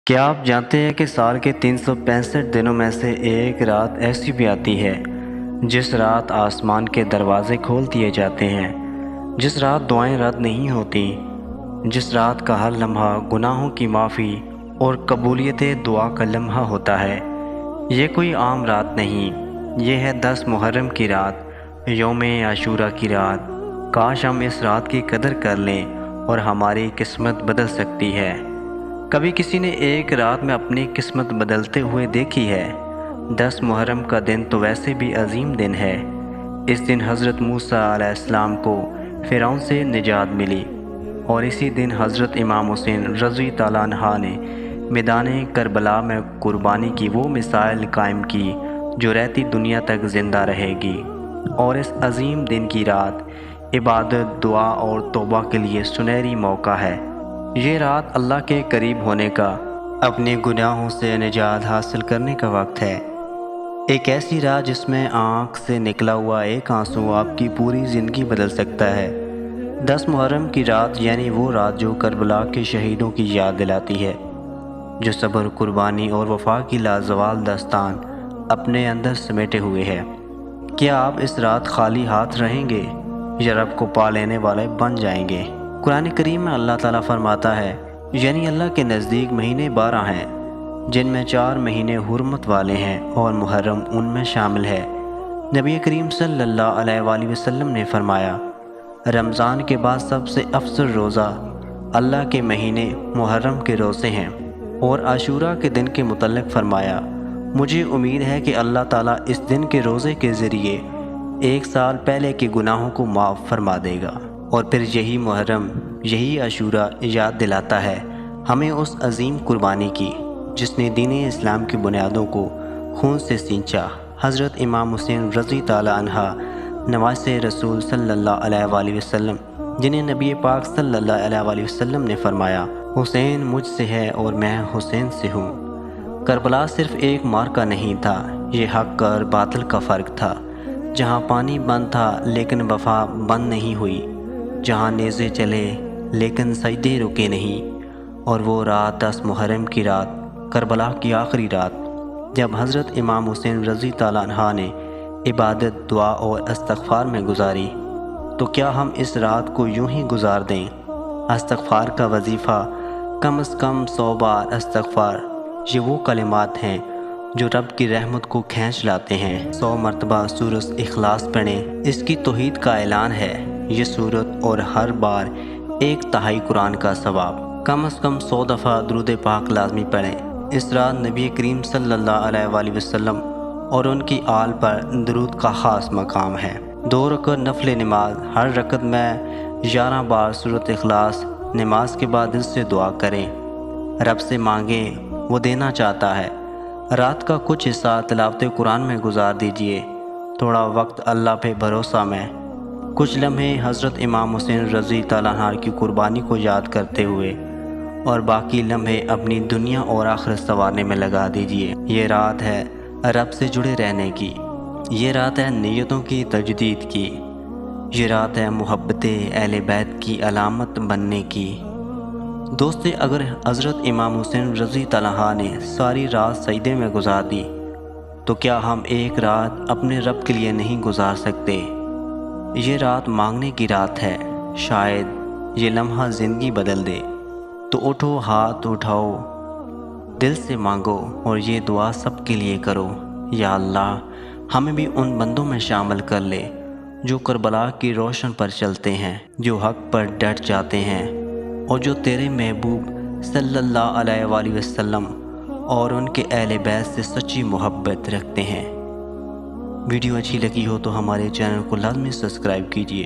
کیا آپ جانتے ہیں کہ سال کے 365 دنوں میں سے ایک رات ایسی بھی آتی ہے جس رات آسمان کے دروازے کھول دیے جاتے ہیں، جس رات دعائیں رد نہیں ہوتی، جس رات کا ہر لمحہ گناہوں کی معافی اور قبولیت دعا کا لمحہ ہوتا ہے؟ یہ کوئی عام رات نہیں، یہ ہے 10 محرم کی رات، یوم عاشوراء کی رات۔ کاش ہم اس رات کی قدر کر لیں اور ہماری قسمت بدل سکتی ہے۔ کبھی کسی نے ایک رات میں اپنی قسمت بدلتے ہوئے دیکھی ہے؟ 10 محرم کا دن تو ویسے بھی عظیم دن ہے۔ اس دن حضرت موسیٰ علیہ السلام کو فرعون سے نجات ملی، اور اسی دن حضرت امام حسین رضی اللہ عنہ نے میدان کربلا میں قربانی کی وہ مثال قائم کی جو رہتی دنیا تک زندہ رہے گی۔ اور اس عظیم دن کی رات عبادت، دعا اور توبہ کے لیے سنہری موقع ہے۔ یہ رات اللہ کے قریب ہونے کا، اپنے گناہوں سے نجات حاصل کرنے کا وقت ہے۔ ایک ایسی رات جس میں آنکھ سے نکلا ہوا ایک آنسو آپ کی پوری زندگی بدل سکتا ہے۔ 10 محرم کی رات یعنی وہ رات جو کربلا کے شہیدوں کی یاد دلاتی ہے، جو صبر، قربانی اور وفا کی لازوال داستان اپنے اندر سمیٹے ہوئے ہے۔ کیا آپ اس رات خالی ہاتھ رہیں گے یا رب کو پا لینے والے بن جائیں گے؟ قرآن کریم میں اللہ تعالیٰ فرماتا ہے، یعنی اللہ کے نزدیک مہینے 12 ہیں، جن میں 4 مہینے حرمت والے ہیں اور محرم ان میں شامل ہے۔ نبی کریم صلی اللہ علیہ وآلہ وسلم نے فرمایا، رمضان کے بعد سب سے افضل روزہ اللہ کے مہینے محرم کے روزے ہیں۔ اور عاشوراء کے دن کے متعلق فرمایا، مجھے امید ہے کہ اللہ تعالیٰ اس دن کے روزے کے ذریعے 1 سال پہلے کے گناہوں کو معاف فرما دے گا۔ اور پھر یہی محرم، یہی عاشوراء یاد دلاتا ہے ہمیں اس عظیم قربانی کی جس نے دین اسلام کی بنیادوں کو خون سے سینچا۔ حضرت امام حسین رضی اللہ عنہ نواسے رسول صلی اللہ علیہ وآلہ وسلم، جنہیں نبی پاک صلی اللہ علیہ وآلہ وسلم نے فرمایا، حسین مجھ سے ہے اور میں حسین سے ہوں۔ کربلا صرف ایک مارکہ نہیں تھا، یہ حق اور باطل کا فرق تھا، جہاں پانی بند تھا لیکن وفا بند نہیں ہوئی، جہاں نیزے چلے لیکن سجدے رکے نہیں۔ اور وہ رات 10 محرم کی رات، کربلا کی آخری رات، جب حضرت امام حسین رضی اللہ عنہ نے عبادت، دعا اور استغفار میں گزاری، تو کیا ہم اس رات کو یوں ہی گزار دیں؟ استغفار کا وظیفہ، کم از کم 100 بار استغفار، یہ وہ کلمات ہیں جو رب کی رحمت کو کھینچ لاتے ہیں۔ 100 مرتبہ سورۃ اخلاص پڑھیں، اس کی توحید کا اعلان ہے یہ سورت، اور ہر بار 1/3 قرآن کا ثواب۔ کم از کم 100 دفعہ درود پاک لازمی پڑھیں۔ اس رات نبی کریم صلی اللہ علیہ وآلہ وسلم اور ان کی آل پر درود کا خاص مقام ہے۔ 2 رکعت نفل نماز، ہر رکعت میں 11 بار سورۃ اخلاص، نماز کے بعد دل سے دعا کریں، رب سے مانگیں، وہ دینا چاہتا ہے۔ رات کا کچھ حصہ تلاوت قرآن میں گزار دیجئے، تھوڑا وقت اللہ پہ بھروسہ میں، کچھ لمحے حضرت امام حسین رضی اللہ عنہ کی قربانی کو یاد کرتے ہوئے، اور باقی لمحے اپنی دنیا اور آخرت سنوارنے میں لگا دیجئے۔ یہ رات ہے رب سے جڑے رہنے کی، یہ رات ہے نیتوں کی تجدید کی، یہ رات ہے محبت اہل بیت کی علامت بننے کی۔ دوستو، اگر حضرت امام حسین رضی اللہ عنہ نے ساری رات سجدے میں گزار دی، تو کیا ہم ایک رات اپنے رب کے لیے نہیں گزار سکتے؟ یہ رات مانگنے کی رات ہے، شاید یہ لمحہ زندگی بدل دے۔ تو اٹھو، ہاتھ اٹھاؤ، دل سے مانگو اور یہ دعا سب کے لیے کرو، یا اللہ ہمیں بھی ان بندوں میں شامل کر لے جو کربلا کی روشن پر چلتے ہیں، جو حق پر ڈٹ جاتے ہیں، اور جو تیرے محبوب صلی اللہ علیہ وآلہ وسلم اور ان کے اہل بیت سے سچی محبت رکھتے ہیں۔ ویڈیو اچھی لگی ہو تو ہمارے چینل کو لازمی سبسکرائب کیجیے۔